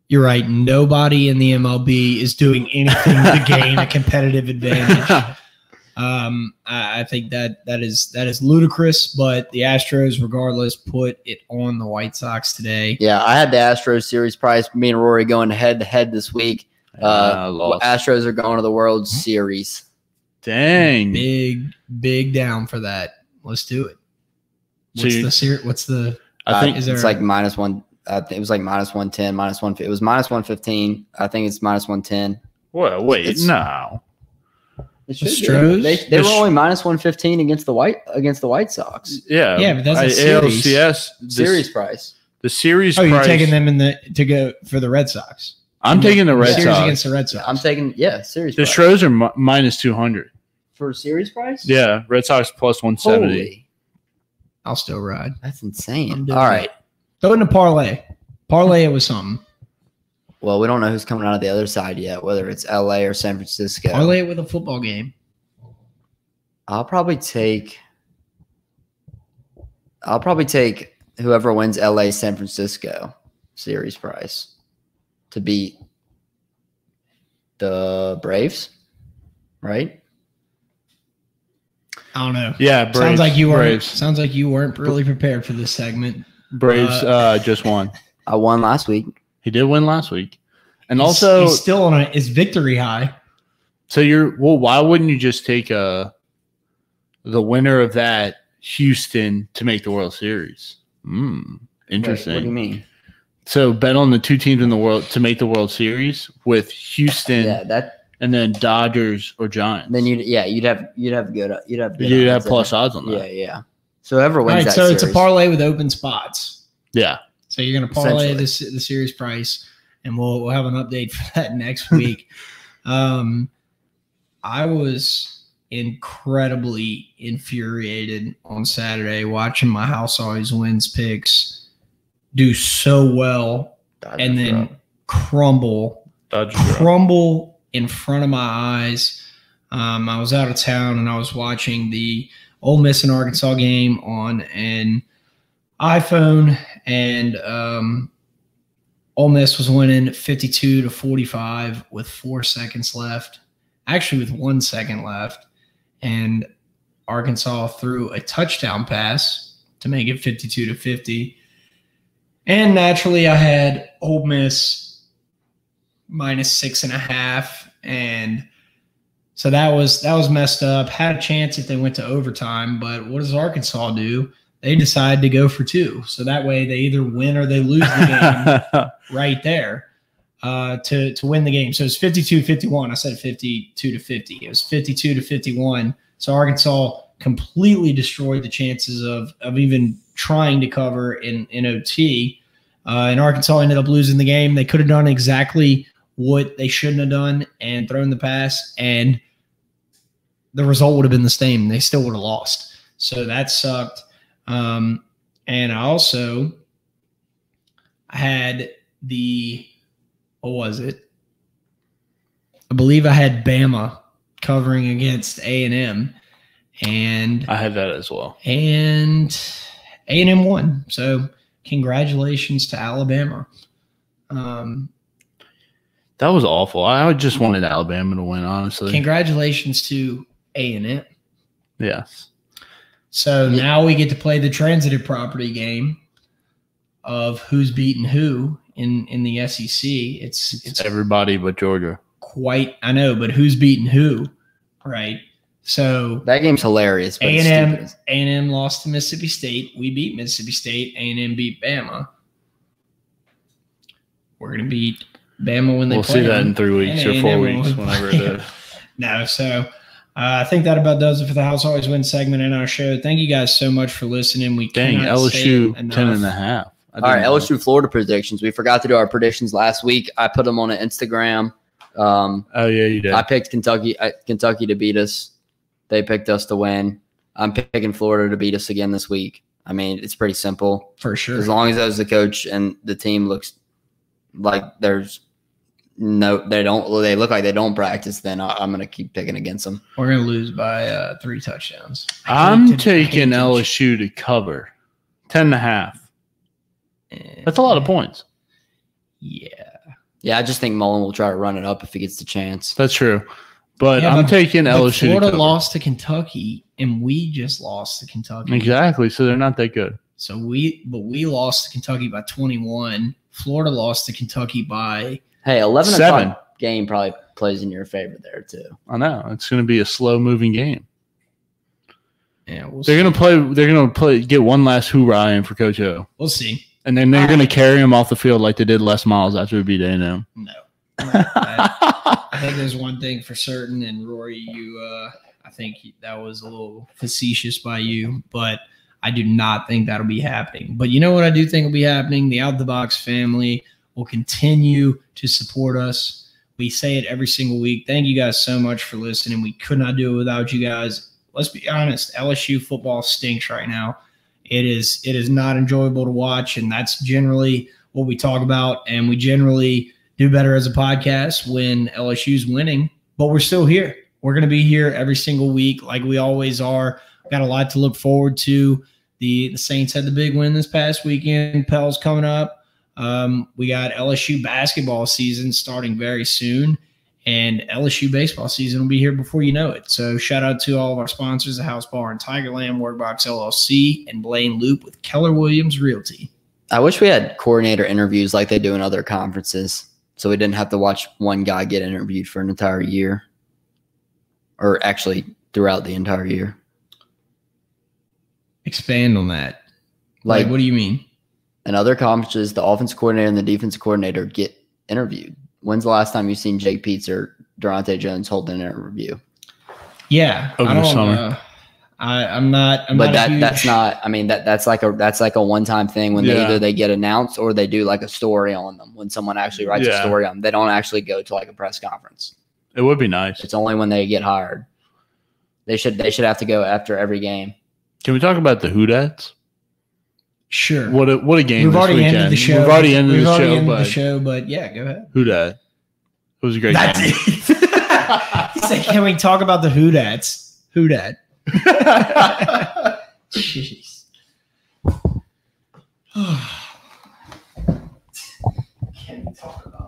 You're right. Nobody in the MLB is doing anything to gain a competitive advantage. I think that is ludicrous, but the Astros, regardless, put it on the White Sox today. Yeah, I had the Astros series price. Me and Rory going head to head this week. Astros are going to the World Series. Dang, big down for that. Let's do it. What's the? I think it's like -1. I think it was like -110, -1. It was -115. I think it's -110. Well, wait, no. They were only -115 against the White Sox. Yeah, but that's a series price. The series. Oh, you're taking them to go for the Red Sox. I'm taking the Red Sox against the Red Sox. I'm taking series. The Stros are -200 for a series price. Yeah, Red Sox +170. Holy. I'll still ride. That's insane. All right. Throw in a parlay. Parlay it with something. Well, we don't know who's coming out of the other side yet, whether it's LA or San Francisco. Parlay it with a football game. I'll probably take whoever wins LA San Francisco series price to beat the Braves, right? I don't know. Yeah, Braves. Sounds like you weren't really prepared for this segment. Braves just won. I won last week. He did win last week, and he's also still on his victory high. So why wouldn't you just take the winner of that Houston to make the World Series? Interesting. Wait, what do you mean? So bet on the two teams in the world to make the World Series with Houston. And then Dodgers or Giants. Then you'd have plus odds on that. Yeah. So whoever wins so series. It's a parlay with open spots. Yeah. So you're going to parlay the series price, and we'll have an update for that next week. I was incredibly infuriated on Saturday watching my House Always Wins picks do so well and then crumble in front of my eyes. I was out of town and I was watching the Ole Miss and Arkansas game on an iPhone, and Ole Miss was winning 52-45 with 4 seconds left. Actually, with 1 second left, and Arkansas threw a touchdown pass to make it 52-50. And naturally, I had Ole Miss -6.5, and so that was messed up. Had a chance if they went to overtime, but what does Arkansas do? They decide to go for 2, so that way they either win or they lose the game right there to win the game. So it's 52-51. I said 52-50. It was 52-51. So Arkansas completely destroyed the chances of even trying to cover in OT. And Arkansas ended up losing the game. They could have done exactly what they shouldn't have done and thrown the pass, and the result would have been the same. They still would have lost. So that sucked. And I had what was it? I believe I had Bama covering against A&M, and I had that as well. And A&M won. So congratulations to Alabama. That was awful. I just wanted Alabama to win, honestly. Congratulations to A&M. Yes. So now we get to play the transitive property game of who's beating who in the SEC. It's everybody but Georgia. I know, but who's beating who, right? So that game's hilarious. A&M lost to Mississippi State. We beat Mississippi State. A&M beat Bama. We're gonna beat Bama when they play. We'll see that in 3 weeks or 4 weeks, whenever it is. No, so I think that about does it for the House Always Wins segment in our show. Thank you guys so much for listening. LSU 10.5. All right, LSU Florida predictions. We forgot to do our predictions last week. I put them on an Instagram. Oh yeah, you did. I picked Kentucky to beat us. They picked us to win. I'm picking Florida to beat us again this week. I mean, it's pretty simple. For sure. As long as the coach and the team looks like there's No, they don't. Well, they look like they don't practice. Then I'm going to keep picking against them. We're going to lose by 3 touchdowns. I'm taking LSU to cover 10.5. That's a lot of points. Yeah. Yeah, I just think Mullen will try to run it up if he gets the chance. That's true. But I'm taking LSU. Florida lost to Kentucky, and we just lost to Kentucky. Exactly. So they're not that good. So we lost to Kentucky by 21. Florida lost to Kentucky by 11 7. o'clock game probably plays in your favor there too. I know. It's going to be a slow-moving game. Yeah, they're going to play. They're going to get one last hoorah in for Coach O. We'll see. And then they're going to carry him off the field like they did Les Miles after we beat A&M. No. I think there's one thing for certain, and Rory, I think that was a little facetious by you, but I do not think that'll be happening. But you know what I do think will be happening? The Out the Box family will continue to support us. We say it every single week. Thank you guys so much for listening. We could not do it without you guys. Let's be honest, LSU football stinks right now. It is not enjoyable to watch, and that's generally what we talk about, and we generally do better as a podcast when LSU's winning, but we're still here. We're going to be here every single week like we always are. We've got a lot to look forward to. The Saints had the big win this past weekend. Pell's coming up. We got LSU basketball season starting very soon, and LSU baseball season will be here before you know it. So shout out to all of our sponsors, the House Bar and Tigerland, Workbox LLC, and Blaine Loop with Keller Williams Realty. I wish we had coordinator interviews like they do in other conferences, so we didn't have to watch one guy get interviewed for an entire year, or actually throughout the entire year. Expand on that. Like what do you mean? In other conferences, the offense coordinator and the defense coordinator get interviewed. When's the last time you've seen Jake Peets or Durante Jones hold an interview? Yeah, over the summer. I'm not. That's not. I mean, that's like a one-time thing when they get announced or they do like a story on them. When someone actually writes a story on them, they don't actually go to like a press conference. It would be nice. It's only when they get hired. They should have to go after every game. Can we talk about the Hoodats? Sure. What a game! We've already ended the show. We've already ended the show, but yeah, go ahead. Hoodad. It was a great game. He said, "Can we talk about the Hoodats?" Hoodat. Jeez. Can we talk about